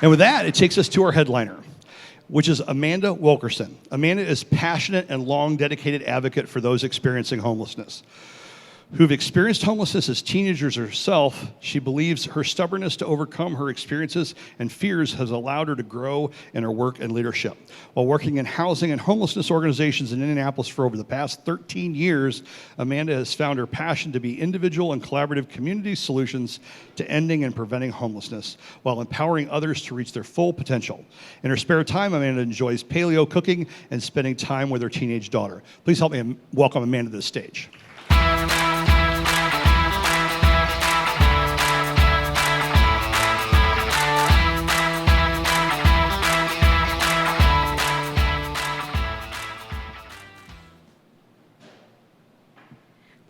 And with that, it takes us to our headliner, which is Amanda Wilkerson. Amanda is passionate and long dedicated advocate for those experiencing homelessness. Who've experienced homelessness as teenagers herself, she believes her stubbornness to overcome her experiences and fears has allowed her to grow in her work and leadership. While working in housing and homelessness organizations in Indianapolis for over the past 13 years, Amanda has found her passion to be individual and collaborative community solutions to ending and preventing homelessness, while empowering others to reach their full potential. In her spare time, Amanda enjoys paleo cooking and spending time with her teenage daughter. Please help me welcome Amanda to the stage.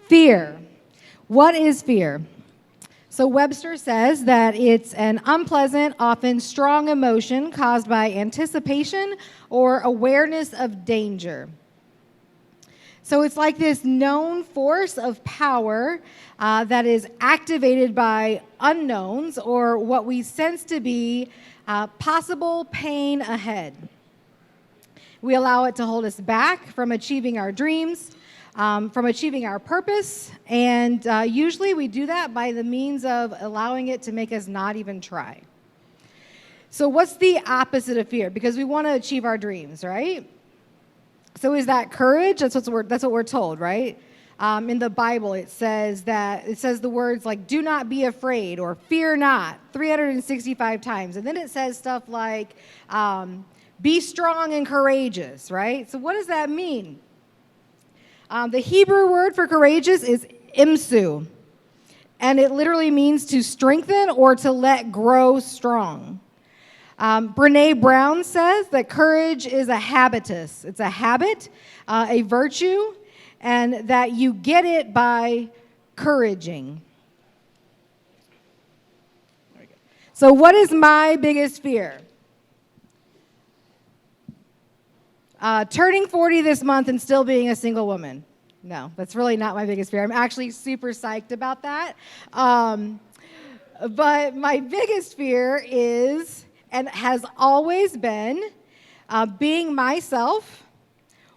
Fear. What is fear? So Webster says that it's an unpleasant, often strong emotion caused by anticipation or awareness of danger. So it's like this known force of power that is activated by unknowns or what we sense to be possible pain ahead. We allow it to hold us back from achieving our dreams, from achieving our purpose, and usually we do that by the means of allowing it to make us not even try. So what's the opposite of fear? Because we want to achieve our dreams, right? So is that courage? That's what we're told, right? In the Bible, it says the words like "do not be afraid" or "fear not" 365 times, and then it says stuff like "be strong and courageous," right? So what does that mean? The Hebrew word for courageous is imsu, and it literally means to strengthen or to let grow strong. Brene Brown says that courage is a habitus. It's a habit, a virtue, and that you get it by couraging. So what is my biggest fear? Turning 40 this month and still being a single woman. No, that's really not my biggest fear. I'm actually super psyched about that. But my biggest fear is, and has always been, being myself,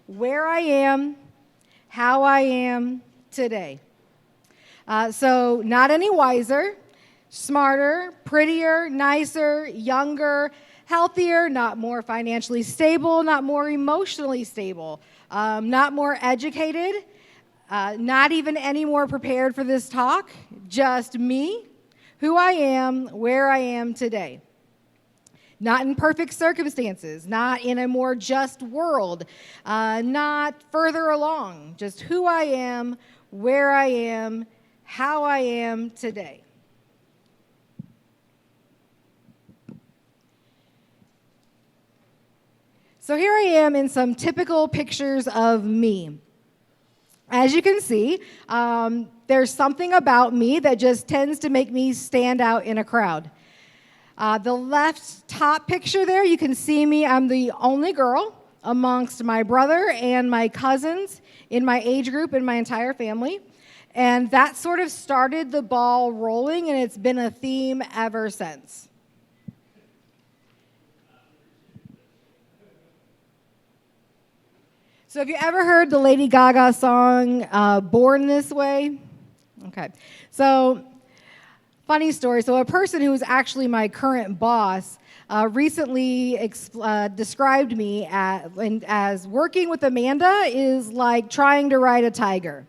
where I am, how I am today. So not any wiser, smarter, prettier, nicer, younger, healthier, not more financially stable, not more emotionally stable, not more educated, not even any more prepared for this talk, just me, who I am, where I am today. Not in perfect circumstances, not in a more just world, not further along, just who I am, where I am, how I am today. So here I am in some typical pictures of me. As you can see, there's something about me that just tends to make me stand out in a crowd. The left top picture there, you can see me. I'm the only girl amongst my brother and my cousins in my age group in my entire family. And that sort of started the ball rolling, and it's been a theme ever since. So have you ever heard the Lady Gaga song, Born This Way? Okay. So, funny story. So a person who is actually my current boss recently described me as working with Amanda is like trying to ride a tiger.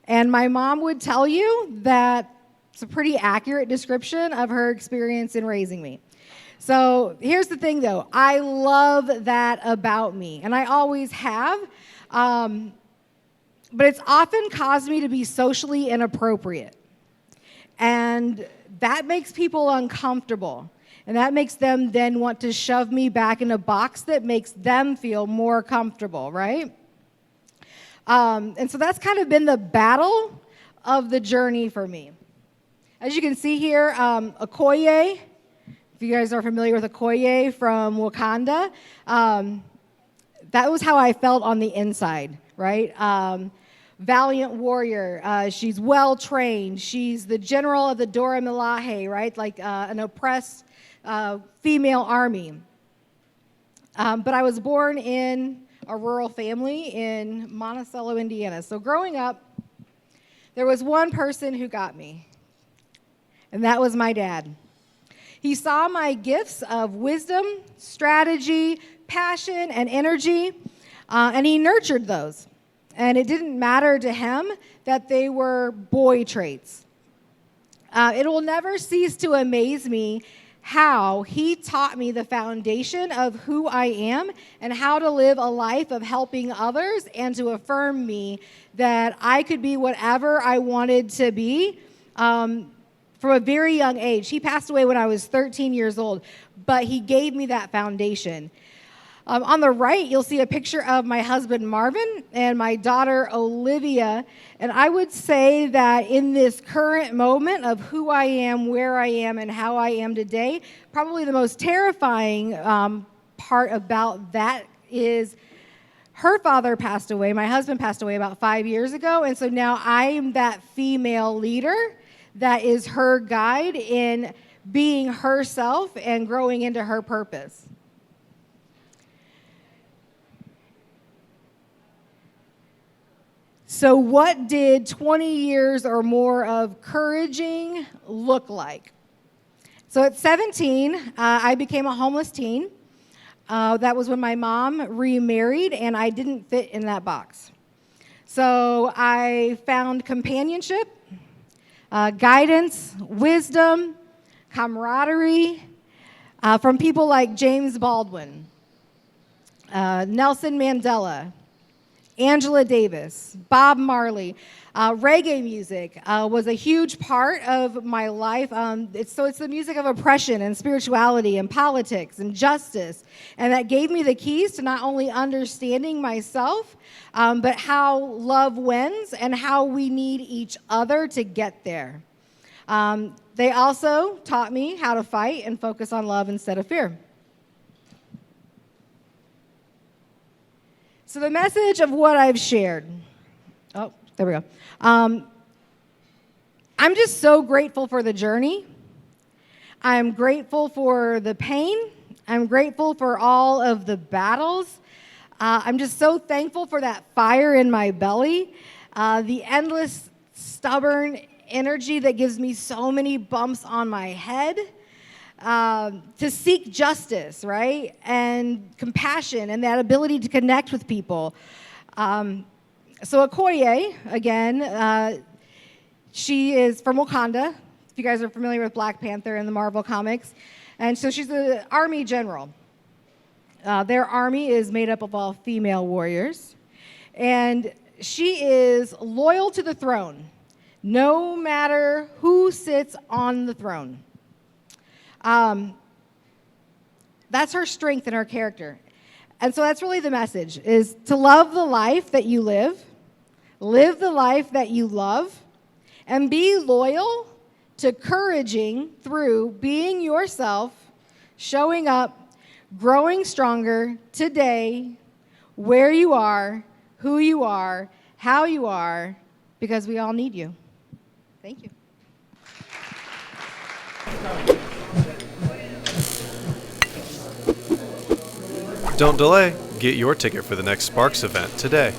And my mom would tell you that it's a pretty accurate description of her experience in raising me. So here's the thing, though. I love that about me, and I always have. But it's often caused me to be socially inappropriate. And that makes people uncomfortable. And that makes them then want to shove me back in a box that makes them feel more comfortable, right? And so that's kind of been the battle of the journey for me. As you can see here, Okoye, if you guys are familiar with Okoye from Wakanda, that was how I felt on the inside, right? Valiant warrior. She's well trained. She's the general of the Dora Milaje, right? Like an oppressed female army. But I was born in a rural family in Monticello, Indiana. So growing up, there was one person who got me, and that was my dad. He saw my gifts of wisdom, strategy, passion, and energy, and he nurtured those. And it didn't matter to him that they were boy traits. It will never cease to amaze me how he taught me the foundation of who I am and how to live a life of helping others and to affirm me that I could be whatever I wanted to be from a very young age. He passed away when I was 13 years old, but he gave me that foundation. On the right, you'll see a picture of my husband, Marvin, and my daughter, Olivia. And I would say that in this current moment of who I am, where I am, and how I am today, probably the most terrifying part about that is her father passed away. My husband passed away about 5 years ago. And so now I am that female leader that is her guide in being herself and growing into her purpose. So what did 20 years or more of encouraging look like? So at 17, I became a homeless teen. That was when my mom remarried, and I didn't fit in that box. So I found companionship, guidance, wisdom, camaraderie from people like James Baldwin, Nelson Mandela, Angela Davis, Bob Marley. Reggae music was a huge part of my life. It's the music of oppression and spirituality and politics and justice. And that gave me the keys to not only understanding myself, but how love wins and how we need each other to get there. They also taught me how to fight and focus on love instead of fear. So the message of what I've shared. Oh, there we go. I'm just so grateful for the journey. I'm grateful for the pain. I'm grateful for all of the battles. I'm just so thankful for that fire in my belly, the endless, stubborn energy that gives me so many bumps on my head. To seek justice, right? And compassion and that ability to connect with people. So Okoye, again, she is from Wakanda, if you guys are familiar with Black Panther in the Marvel comics. And so she's an army general. Their army is made up of all female warriors. And she is loyal to the throne, no matter who sits on the throne. That's her strength and her character. And so that's really the message, is to love the life that you live the life that you love, and be loyal to encouraging through being yourself, showing up, growing stronger today, where you are, who you are, how you are, because we all need you. Thank you. Don't delay. Get your ticket for the next Sparks event today.